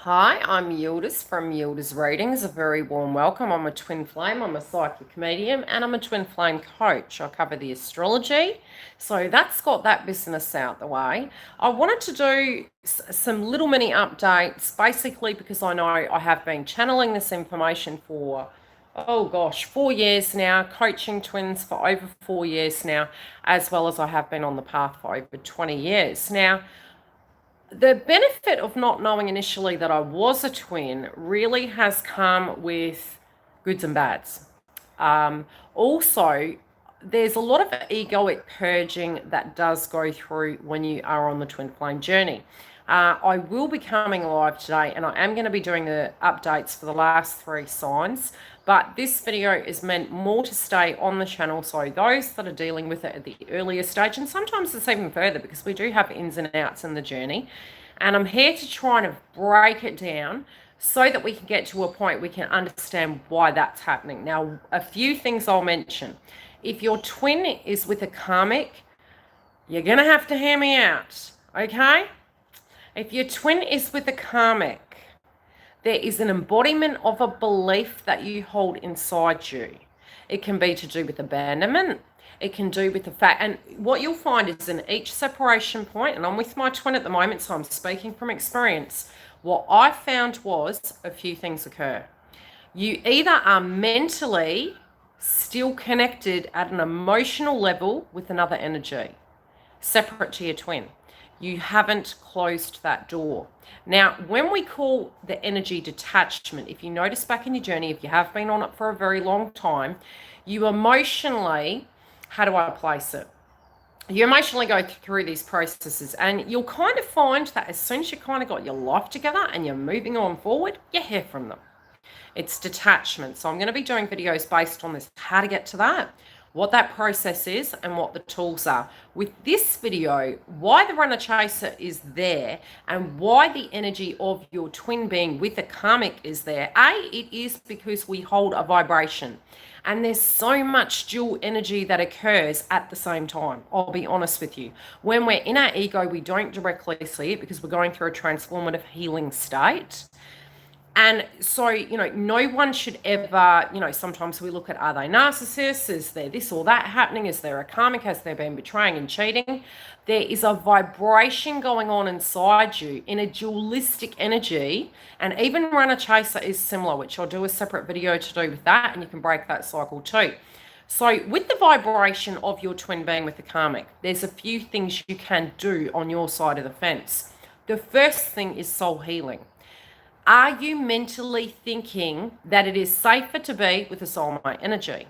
Hi, I'm Yildiz from Yildiz Readings. A very warm welcome. I'm a twin flame, I'm a psychic medium, and I'm a twin flame coach. I cover the astrology. So that's got that business out the way. I wanted to do some little mini updates, basically because I know I have been channeling this information for, oh gosh, 4 years now, coaching twins for over 4 years now, as well as I have been on the path for over 20 years. Now, the benefit of not knowing initially that I was a twin really has come with goods and bads. Also, there's a lot of egoic purging that does go through when you are on the twin flame journey. I will be coming live today and I am going to be doing the updates for the last 3 signs, but this video is meant more to stay on the channel, so those that are dealing with it at the earlier stage, and sometimes it's even further because we do have ins and outs in the journey, and I'm here to try and break it down so that we can get to a point we can understand why that's happening. Now, a few things I'll mention. If your twin is with a karmic, you're going to have to hear me out, okay? If your twin is with a karmic, there is an embodiment of a belief that you hold inside you. It can be to do with abandonment. It can do with the fact, and what you'll find is in each separation point, and I'm with my twin at the moment, so I'm speaking from experience, what I found was a few things occur. You either are mentally still connected at an emotional level with another energy, separate to your twin. You haven't closed that door. Now, when we call the energy detachment, if you notice back in your journey, if you have been on it for a very long time, you emotionally, how do I place it? You emotionally go through these processes and you'll kind of find that as soon as you kind of got your life together and you're moving on forward, you hear from them. It's detachment. So I'm going to be doing videos based on this, how to get to that, what that process is, and what the tools are. With this video, why the runner chaser is there and why the energy of your twin being with a karmic is there. It is because we hold a vibration. And there's so much dual energy that occurs at the same time. I'll be honest with you. When we're in our ego, we don't directly see it because we're going through a transformative healing state. And so, no one should ever, sometimes we look at, are they narcissists? Is there this or that happening? Is there a karmic? Has there been betraying and cheating? There is a vibration going on inside you in a dualistic energy. And even runner chaser is similar, which I'll do a separate video to do with that. And you can break that cycle too. So with the vibration of your twin being with the karmic, there's a few things you can do on your side of the fence. The first thing is soul healing. Are you mentally thinking that it is safer to be with a soulmate energy?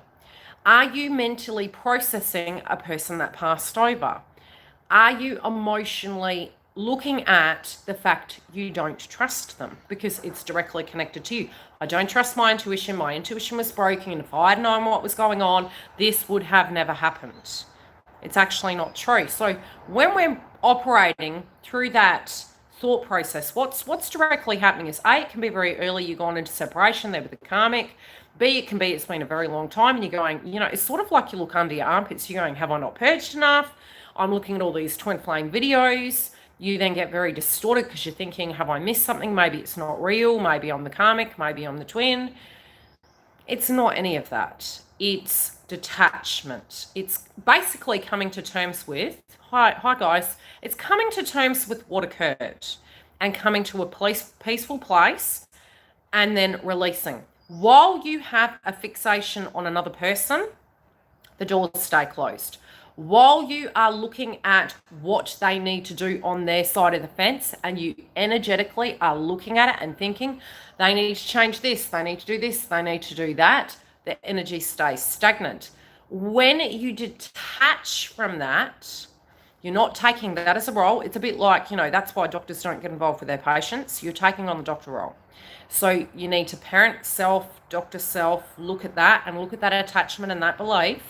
Are you mentally processing a person that passed over? Are you emotionally looking at the fact you don't trust them because it's directly connected to you? I don't trust my intuition. My intuition was broken. And if I had known what was going on, this would have never happened. It's actually not true. So when we're operating through that thought process, what's directly happening is A, it can be very early, you've gone into separation there with the karmic. B, it can be it's been a very long time and you're going, it's sort of like you look under your armpits, you're going, have I not purged enough? I'm looking at all these twin flame videos. You then get very distorted because you're thinking, have I missed something? Maybe it's not real. Maybe I'm the karmic. Maybe I'm the twin. It's not any of that. It's detachment. It's basically coming to terms with, hi guys, it's coming to terms with what occurred and coming to a peaceful place and then releasing. While you have a fixation on another person, the doors stay closed. While you are looking at what they need to do on their side of the fence and you energetically are looking at it and thinking, they need to change this, they need to do this, they need to do that, the energy stays stagnant. When you detach from that, you're not taking that as a role. It's a bit like, that's why doctors don't get involved with their patients. You're taking on the doctor role. So you need to parent self, doctor self, look at that and look at that attachment and that belief.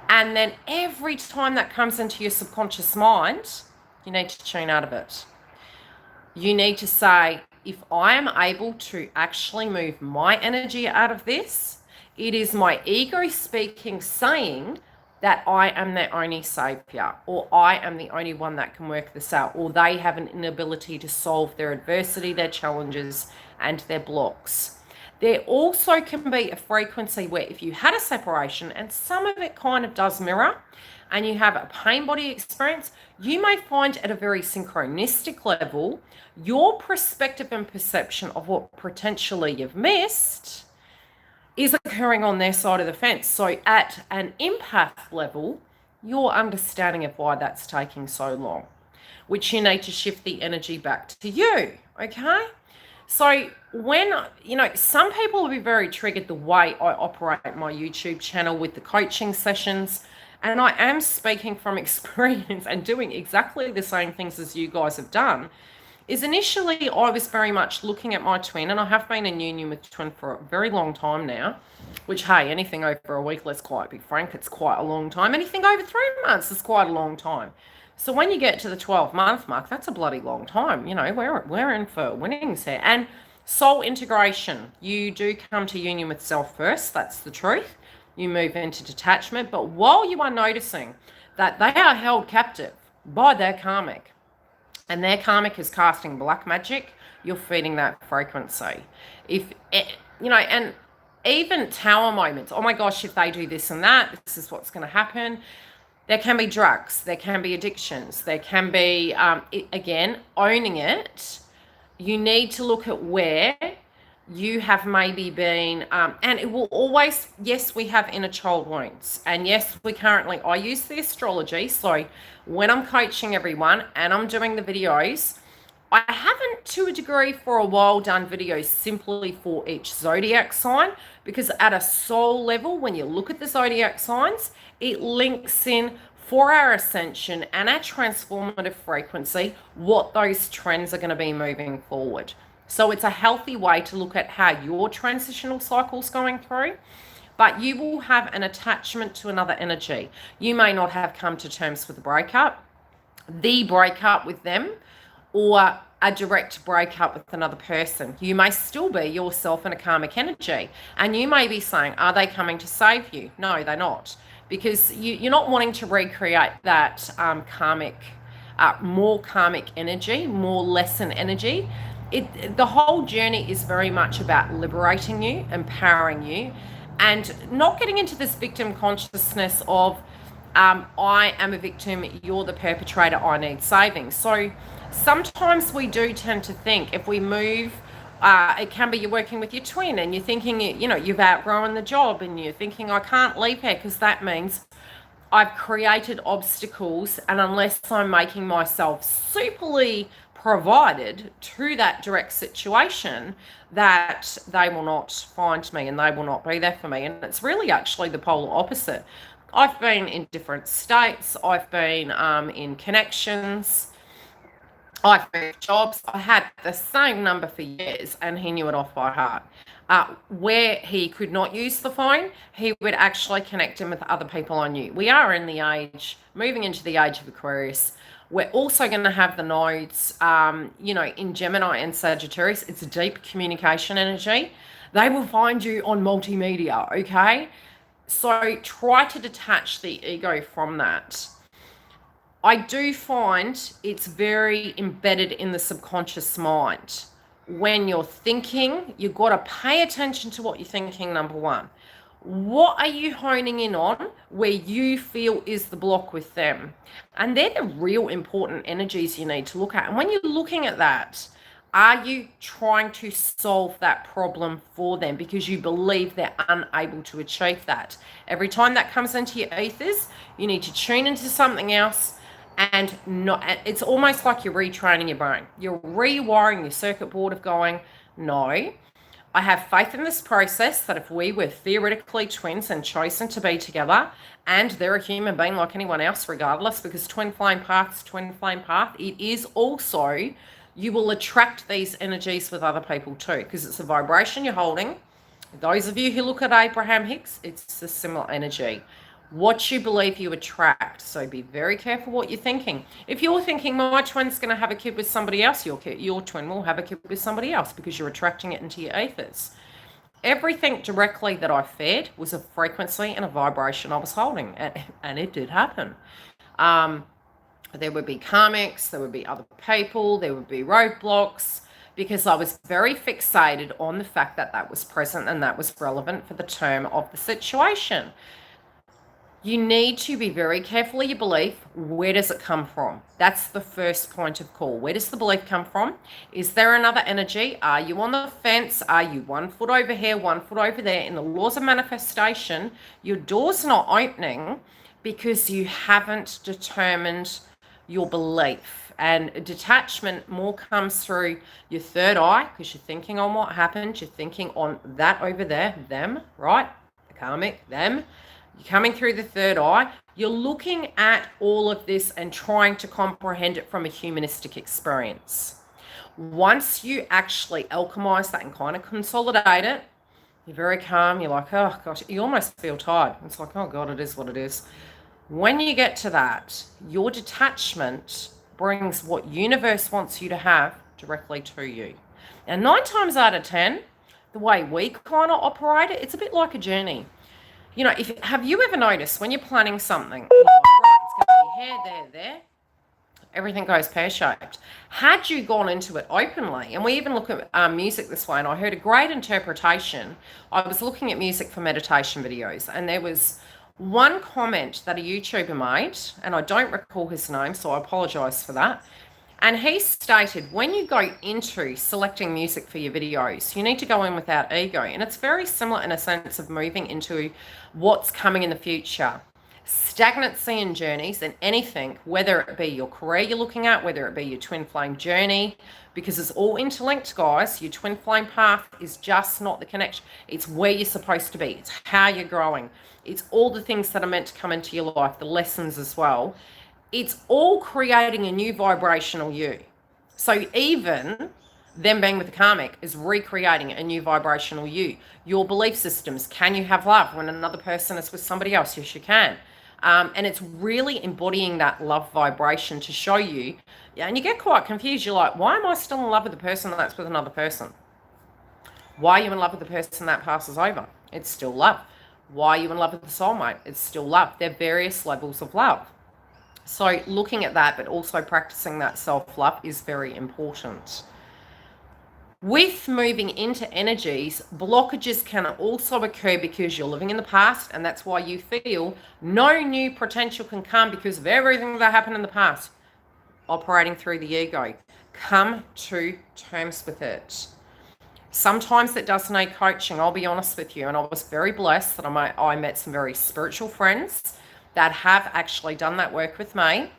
And then every time that comes into your subconscious mind, you need to tune out of it. You need to say, if I am able to actually move my energy out of this, it is my ego speaking saying, that I am their only savior, or I am the only one that can work this out, or they have an inability to solve their adversity, their challenges, and their blocks. There also can be a frequency where if you had a separation, and some of it kind of does mirror, and you have a pain body experience, you may find at a very synchronistic level, your perspective and perception of what potentially you've missed is occurring on their side of the fence. So at an empath level, your understanding of why that's taking so long, which you need to shift the energy back to you, okay? So when, some people will be very triggered the way I operate my YouTube channel with the coaching sessions, and I am speaking from experience and doing exactly the same things as you guys have done, is initially I was very much looking at my twin, and I have been in union with twin for a very long time now, which, hey, anything over a week, let's quite be frank, it's quite a long time. Anything over 3 months is quite a long time. So when you get to the 12-month mark, that's a bloody long time. We're in for winnings here. And soul integration, you do come to union with self first, that's the truth. You move into detachment, but while you are noticing that they are held captive by their karmic, and their karmic is casting black magic, you're feeding that frequency. And even tower moments, oh my gosh, if they do this and that, this is what's going to happen. There can be drugs, there can be addictions, there can be, again, owning it. You need to look at where you have maybe been, and it will always, yes, we have inner child wounds. And yes, I use the astrology. So when I'm coaching everyone and I'm doing the videos, I haven't to a degree for a while done videos simply for each zodiac sign, because at a soul level, when you look at the zodiac signs, it links in for our ascension and our transformative frequency, what those trends are going to be moving forward. So it's a healthy way to look at how your transitional cycle's going through, but you will have an attachment to another energy. You may not have come to terms with the breakup with them, or a direct breakup with another person. You may still be yourself in a karmic energy, and you may be saying, are they coming to save you? No, they're not, because you're not wanting to recreate that more karmic energy, more lesson energy. The whole journey is very much about liberating you, empowering you, and not getting into this victim consciousness of, I am a victim, you're the perpetrator, I need saving. So sometimes we do tend to think if we move, it can be you're working with your twin and you're thinking, you've outgrown the job, and you're thinking, I can't leave here because that means I've created obstacles, and unless I'm making myself superly provided to that direct situation, that they will not find me and they will not be there for me. And it's really actually the polar opposite. I've been in different states, I've been in connections, I've moved jobs. I had the same number for years, and he knew it off by heart. Where he could not use the phone, he would actually connect him with other people I knew. We are moving into the age of Aquarius. We're also going to have the nodes, in Gemini and Sagittarius. It's a deep communication energy. They will find you on multimedia, okay? So try to detach the ego from that. I do find it's very embedded in the subconscious mind. When you're thinking, you've got to pay attention to what you're thinking, number one. What are you honing in on where you feel is the block with them? And they're the real important energies you need to look at. And when you're looking at that, are you trying to solve that problem for them because you believe they're unable to achieve that? Every time that comes into your ethers, you need to tune into something else. And it's almost like you're retraining your brain. You're rewiring your circuit board of going, no, I have faith in this process that if we were theoretically twins and chosen to be together, and they're a human being like anyone else regardless, because twin flame path, it is also, you will attract these energies with other people too, because it's a vibration you're holding. Those of you who look at Abraham Hicks, it's a similar energy. What you believe you attract. So be very careful what you're thinking. If you're thinking my twin's going to have a kid with somebody else, your twin will have a kid with somebody else because you're attracting it into your ethers. Everything directly that I fed was a frequency and a vibration I was holding, and it did happen. There would be karmics, there would be other people, there would be roadblocks, because I was very fixated on the fact that that was present and that was relevant for the term of the situation. You need to be very careful of your belief. Where does it come from? That's the first point of call. Where does the belief come from? Is there another energy? Are you on the fence? Are you 1 foot over here, 1 foot over there? In the laws of manifestation, your door's not opening because you haven't determined your belief. And detachment more comes through your third eye, because you're thinking on what happened. You're thinking on that over there, them, right? The karmic, them. You're coming through the third eye. You're looking at all of this and trying to comprehend it from a humanistic experience. Once you actually alchemize that and kind of consolidate it, you're very calm. You're like, oh gosh, you almost feel tired. It's like, oh God, it is what it is. When you get to that, your detachment brings what universe wants you to have directly to you. And 9 times out of 10, the way we kind of operate it, it's a bit like a journey. You know, have you ever noticed when you're planning something, you're like, right, it's going to be here, there, everything goes pear-shaped. Had you gone into it openly, and we even look at music this way, and I heard a great interpretation. I was looking at music for meditation videos, and there was one comment that a YouTuber made, and I don't recall his name, so I apologize for that. And he stated, when you go into selecting music for your videos, you need to go in without ego. And it's very similar in a sense of moving into what's coming in the future. Stagnancy and journeys and anything, whether it be your career you're looking at, whether it be your twin flame journey, because it's all interlinked, guys. Your twin flame path is just not the connection. It's where you're supposed to be. It's how you're growing. It's all the things that are meant to come into your life, the lessons as well. It's all creating a new vibrational you. So even them being with the karmic is recreating a new vibrational you. Your belief systems. Can you have love when another person is with somebody else? Yes, you can. And it's really embodying that love vibration to show you. Yeah, and you get quite confused. You're like, why am I still in love with the person that's with another person? Why are you in love with the person that passes over? It's still love. Why are you in love with the soulmate? It's still love. They're various levels of love. So looking at that, but also practicing that self-love is very important. With moving into energies, blockages can also occur because you're living in the past, and that's why you feel no new potential can come because of everything that happened in the past. Operating through the ego. Come to terms with it. Sometimes it does need coaching, I'll be honest with you, and I was very blessed that I met some very spiritual friends that have actually done that work with me.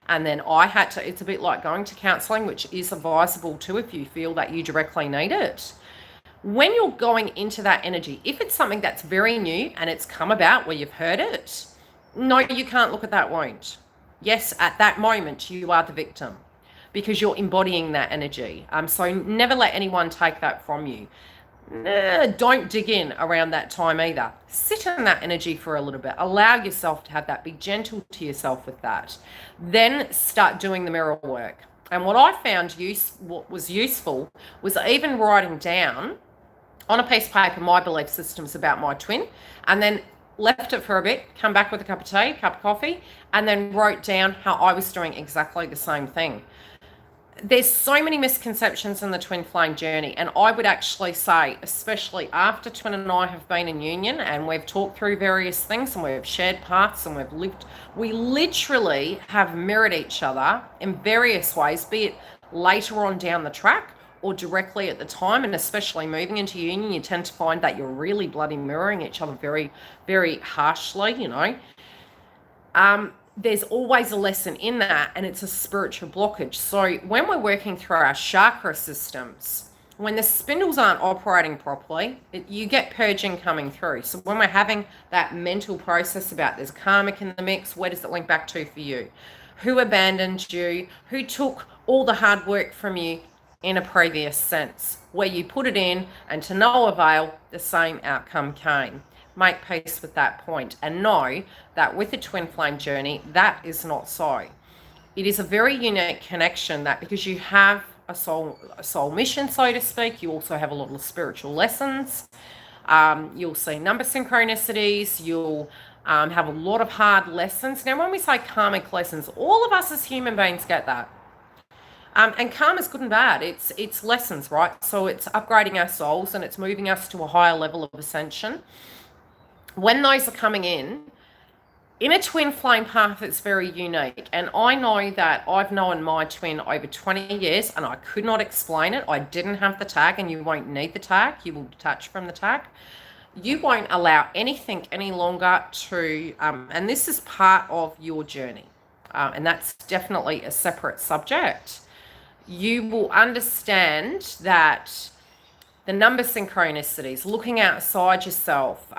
And then I had to, it's a bit like going to counseling, which is advisable too if you feel that you directly need it. When you're going into that energy, if it's something that's very new and it's come about where you've heard it, no, you can't look at that wound. Yes, at that moment, you are the victim because you're embodying that energy. So never let anyone take that from you. Don't dig in around that time either. Sit in that energy for a little bit. Allow yourself to have that. Be gentle to yourself with that. Then start doing the mirror work. And what I found what was useful was even writing down on a piece of paper my belief systems about my twin, and then left it for a bit, come back with a cup of tea, cup of coffee, and then wrote down how I was doing exactly the same thing. There's so many misconceptions in the twin flame journey, and I would actually say, especially after Twin and I have been in union and we've talked through various things and we've shared paths and we've lived, we literally have mirrored each other in various ways, be it later on down the track or directly at the time. And especially moving into union, you tend to find that you're really bloody mirroring each other very, very harshly, you know. There's always a lesson in that, and it's a spiritual blockage. So when we're working through our chakra systems, when the spindles aren't operating properly, you get purging coming through. So when we're having that mental process about there's karmic in the mix, where does it link back to for you? Who abandoned you? Who took all the hard work from you in a previous sense? Where you put it in and to no avail, the same outcome came. Make peace with that point and know that with the twin flame journey, that is not so. It is a very unique connection that because you have a soul mission, so to speak, you also have a lot of spiritual lessons. You'll see number synchronicities. You'll have a lot of hard lessons. Now, when we say karmic lessons, all of us as human beings get that. And karma is good and bad. It's lessons, right? So it's upgrading our souls and it's moving us to a higher level of ascension. When those are coming in a twin flame path, it's very unique. And I know that I've known my twin over 20 years and I could not explain it. I didn't have the tag, and you won't need the tag. You will detach from the tag. You won't allow anything any longer to, and this is part of your journey. And that's definitely a separate subject. You will understand that the number synchronicities, looking outside yourself,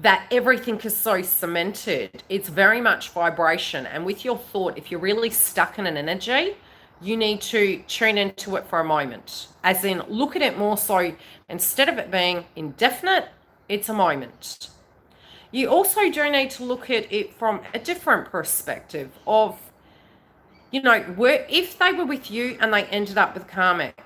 that everything is so cemented. It's very much vibration. And with your thought, if you're really stuck in an energy, you need to tune into it for a moment. As in, look at it more so, instead of it being indefinite, it's a moment. You also do need to look at it from a different perspective of, if they were with you and they ended up with karmic,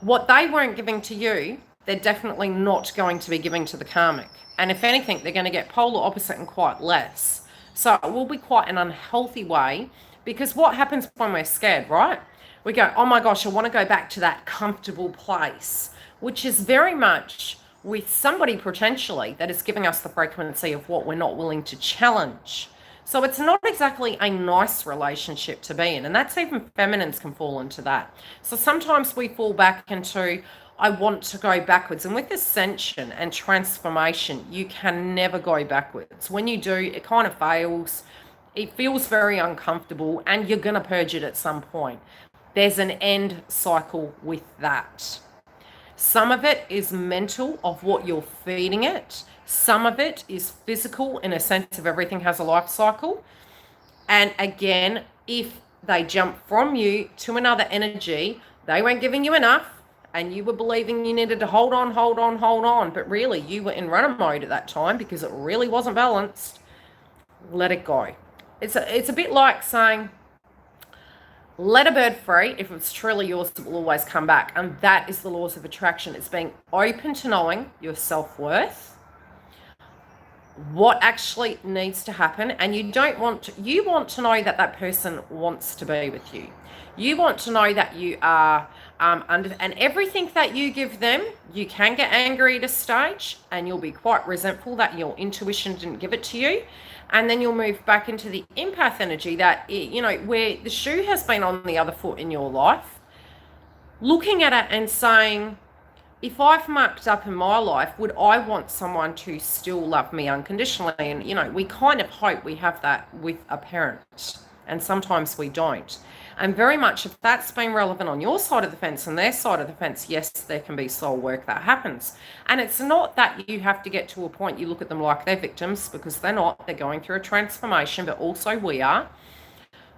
what they weren't giving to you, they're definitely not going to be giving to the karmic. And if anything, they're going to get polar opposite and quite less. So it will be quite an unhealthy way, because what happens when we're scared, right? We go, oh my gosh, I want to go back to that comfortable place, which is very much with somebody potentially that is giving us the frequency of what we're not willing to challenge. So it's not exactly a nice relationship to be in. And that's even feminines can fall into that. So sometimes we fall back into, I want to go backwards. And with ascension and transformation, you can never go backwards. When you do, it kind of fails. It feels very uncomfortable and you're going to purge it at some point. There's an end cycle with that. Some of it is mental of what you're feeding it. Some of it is physical in a sense of everything has a life cycle. And again, if they jump from you to another energy, they weren't giving you enough and you were believing you needed to hold on. But really, you were in runner mode at that time because it really wasn't balanced. Let it go. It's a bit like saying, let a bird free. If it's truly yours, it will always come back. And that is the laws of attraction. It's being open to knowing your self-worth, what actually needs to happen. And you want to know that that person wants to be with you. You want to know that you are and everything that you give them, you can get angry at a stage and you'll be quite resentful that your intuition didn't give it to you. And then you'll move back into the empath energy that, where the shoe has been on the other foot in your life, looking at it and saying, if I've mucked up in my life, would I want someone to still love me unconditionally? And, we kind of hope we have that with a parent, and sometimes we don't. And very much if that's been relevant on your side of the fence and their side of the fence, yes, there can be soul work that happens. And it's not that you have to get to a point you look at them like they're victims, because they're not. They're going through a transformation, but also we are.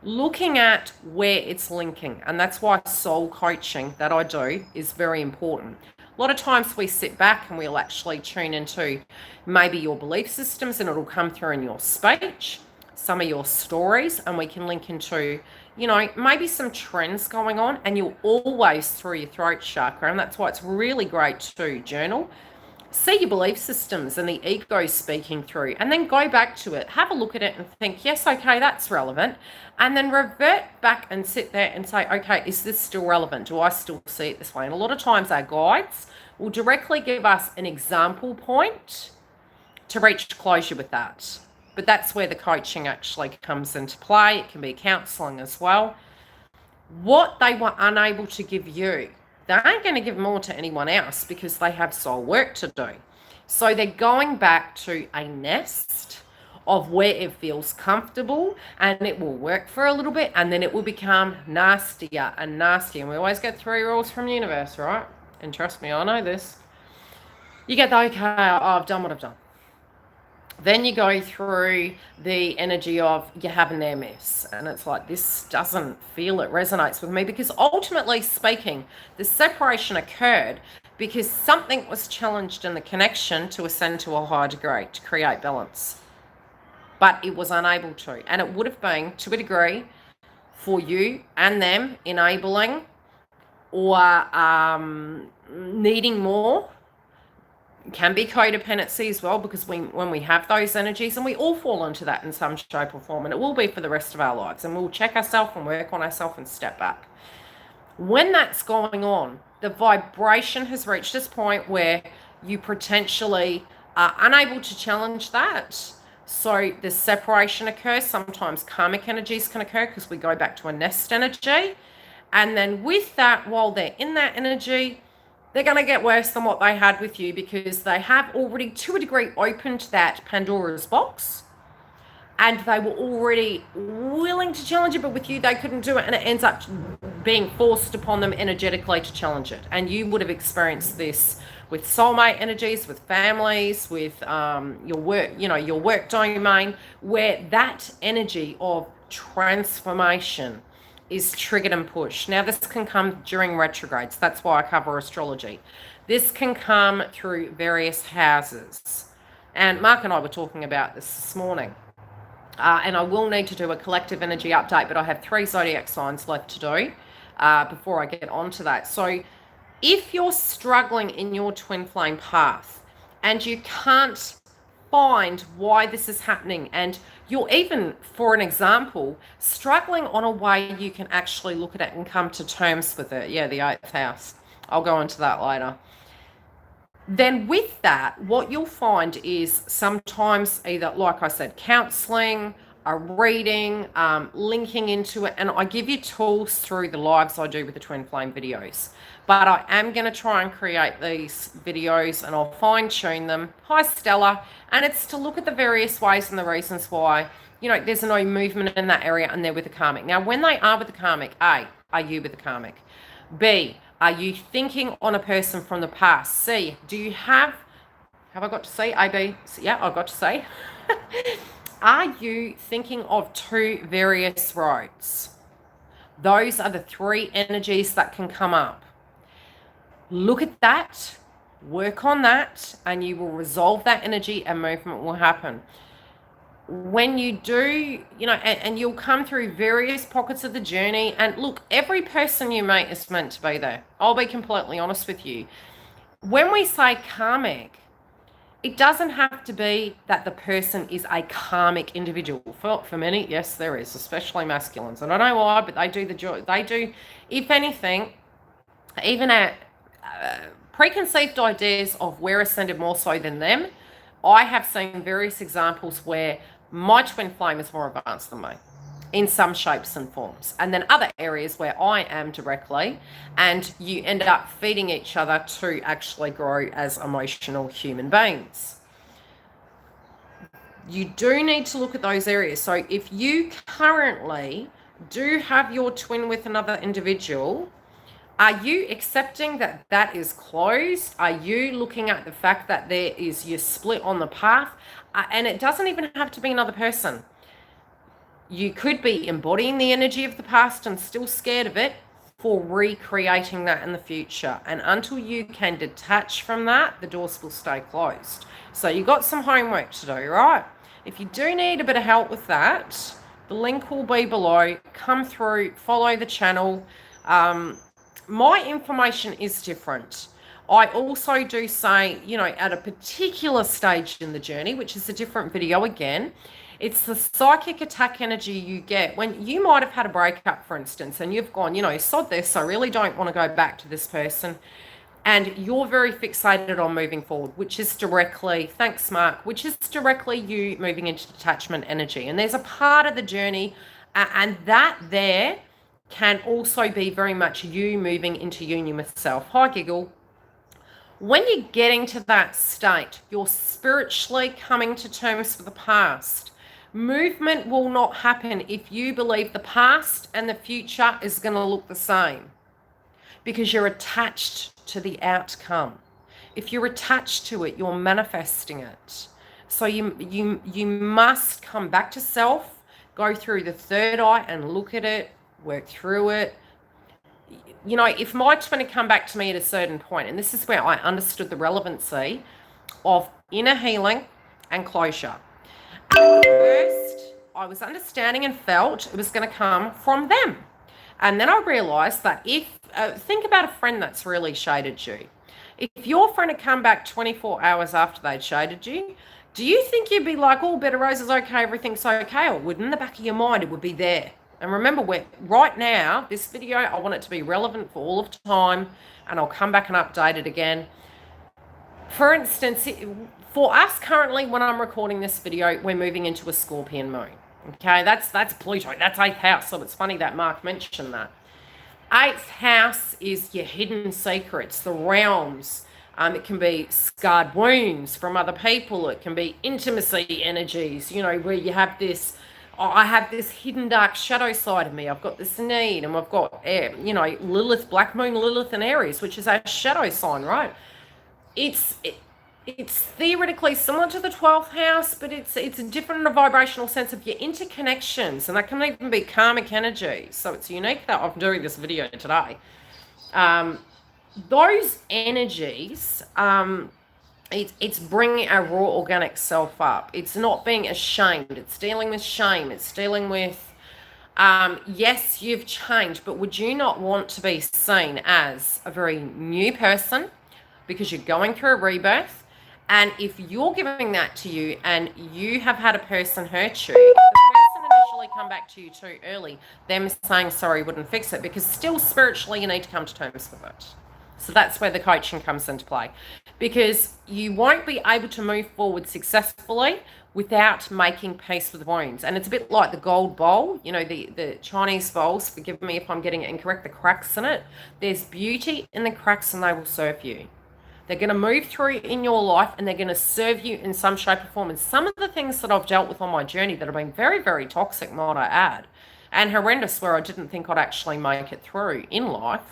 Looking at where it's linking. And that's why soul coaching that I do is very important. A lot of times we sit back and we'll actually tune into maybe your belief systems, and it'll come through in your speech, some of your stories, and we can link into, maybe some trends going on, and you'll always through your throat chakra. And that's why it's really great to journal, see your belief systems and the ego speaking through, and then go back to it, have a look at it and think, yes, okay, that's relevant. And then revert back and sit there and say, okay, is this still relevant? Do I still see it this way? And a lot of times our guides will directly give us an example point to reach closure with that. But that's where the coaching actually comes into play. It can be counseling as well. What they were unable to give you, they aren't going to give more to anyone else because they have soul work to do. So they're going back to a nest of where it feels comfortable, and it will work for a little bit, and then it will become nastier and nastier. And we always get 3 rules from the universe, right? And trust me, I know this. You get the, okay, I've done what I've done. Then you go through the energy of you have a near miss, and it's like, this doesn't feel, it resonates with me, because ultimately speaking, the separation occurred because something was challenged in the connection to ascend to a higher degree to create balance, but it was unable to. And it would have been, to a degree, for you and them enabling or needing more Can be codependency as well, because when we have those energies, and we all fall into that in some shape or form, and it will be for the rest of our lives, and we'll check ourselves and work on ourselves and step back. When that's going on, the vibration has reached this point where you potentially are unable to challenge that. So the separation occurs. Sometimes karmic energies can occur because we go back to a nest energy. And then with that, while they're in that energy, they're going to get worse than what they had with you, because they have already, to a degree, opened that Pandora's box. And they were already willing to challenge it, but with you, they couldn't do it. And it ends up being forced upon them energetically to challenge it. And you would have experienced this with soulmate energies, with families, with your work, your work domain, where that energy of transformation is triggered and pushed. Now, this can come during retrogrades. That's why I cover astrology. This can come through various houses. And Mark and I were talking about this morning. And I will need to do a collective energy update, but I have 3 zodiac signs left to do before I get onto that. So if you're struggling in your twin flame path and you can't find why this is happening, and you're even, for an example, struggling on a way you can actually look at it and come to terms with it. Yeah, the 8th house. I'll go into that later. Then with that, what you'll find is sometimes either, like I said, counseling, a reading, linking into it. And I give you tools through the lives I do with the twin flame videos. But I am going to try and create these videos, and I'll fine tune them. Hi, Stella. And it's to look at the various ways and the reasons why, there's no movement in that area and they're with the karmic. Now, when they are with the karmic, A, are you with the karmic? B, are you thinking on a person from the past? C, do you have I got to say A, B? Yeah, I got to say. Are you thinking of 2 various roads? Those are the 3 energies that can come up. Look at that, work on that, and you will resolve that energy and movement will happen. When you do, and you'll come through various pockets of the journey. And look, every person you meet is meant to be there. I'll be completely honest with you. When we say karmic, it doesn't have to be that the person is a karmic individual. For many, yes, there is, especially masculines. And I don't know why, but they do, if anything, even at preconceived ideas of we're ascended more so than them. I have seen various examples where my twin flame is more advanced than me in some shapes and forms. And then other areas where I am directly, and you end up feeding each other to actually grow as emotional human beings. You do need to look at those areas. So if you currently do have your twin with another individual, are you accepting that that is closed? Are you looking at the fact that you're split on the path? And it doesn't even have to be another person. You could be embodying the energy of the past and still scared of it for recreating that in the future. And until you can detach from that, the doors will stay closed. So you've got some homework to do, right? If you do need a bit of help with that, the link will be below. Come through, follow the channel. My information is different. I also do say, at a particular stage in the journey, which is a different video again, it's the psychic attack energy you get when you might have had a breakup, for instance, and you've gone, sod this, I really don't want to go back to this person. And you're very fixated on moving forward, which is directly, thanks, Mark, which is directly you moving into detachment energy. And there's a part of the journey, and that there can also be very much you moving into union with self. Hi, Giggle. When you're getting to that state, you're spiritually coming to terms with the past. Movement will not happen if you believe the past and the future is going to look the same, because you're attached to the outcome. If you're attached to it, you're manifesting it. So you must come back to self, go through the third eye and look at it, work through it. If my twin had come back to me at a certain point, and this is where I understood the relevancy of inner healing and closure. At first, I was understanding and felt it was going to come from them. And then I realized that think about a friend that's really shaded you. If your friend had come back 24 hours after they'd shaded you, do you think you'd be like, oh, Better Rose is okay, everything's okay? Or would in the back of your mind, it would be there? And remember, right now, this video, I want it to be relevant for all of time, and I'll come back and update it again. For instance, for us currently, when I'm recording this video, we're moving into a Scorpion moon. Okay, that's Pluto, that's 8th house. So it's funny that Mark mentioned that. 8th house is your hidden secrets, the realms. It can be scarred wounds from other people. It can be intimacy energies, you know, where you have this, oh, I have this hidden dark shadow side of me. I've got this need, and we've got, you know, Lilith, Black Moon, Lilith and Aries, which is our shadow sign, right? It's theoretically similar to the 12th house, but it's a different vibrational sense of your interconnections, and that can even be karmic energy. So it's unique that I'm doing this video today. Those energies, it's bringing our raw organic self up. It's not being ashamed. It's dealing with shame. It's dealing with, yes, you've changed, but would you not want to be seen as a very new person because you're going through a rebirth? And if you're giving that to you and you have had a person hurt you, if the person initially come back to you too early, them saying sorry wouldn't fix it, because still spiritually you need to come to terms with it. So that's where the coaching comes into play, because you won't be able to move forward successfully without making peace with wounds. And it's a bit like the gold bowl, you know, the Chinese bowls, forgive me if I'm getting it incorrect, the cracks in it. There's beauty in the cracks and they will serve you. They're going to move through in your life and they're going to serve you in some shape or form. And some of the things that I've dealt with on my journey that have been very, very toxic, might I add, and horrendous, where I didn't think I'd actually make it through in life,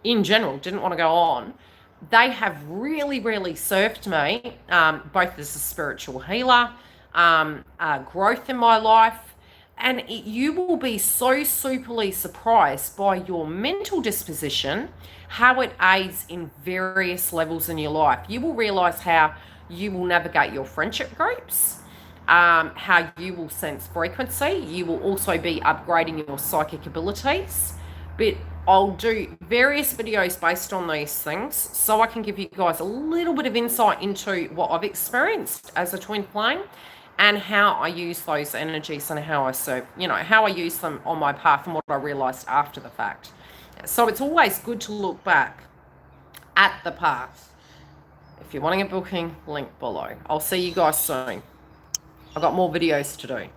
in general, didn't want to go on, they have really, really served me, both as a spiritual healer, growth in my life. And you will be so superly surprised by your mental disposition, how it aids in various levels in your life. You will realize how you will navigate your friendship groups, how you will sense frequency. You will also be upgrading your psychic abilities. But I'll do various videos based on these things so I can give you guys a little bit of insight into what I've experienced as a twin flame and how I use those energies and how I serve, you know, how I use them on my path and what I realized after the fact. So it's always good to look back at the path. If you're wanting a booking, link below. I'll see you guys soon. I've got more videos to do.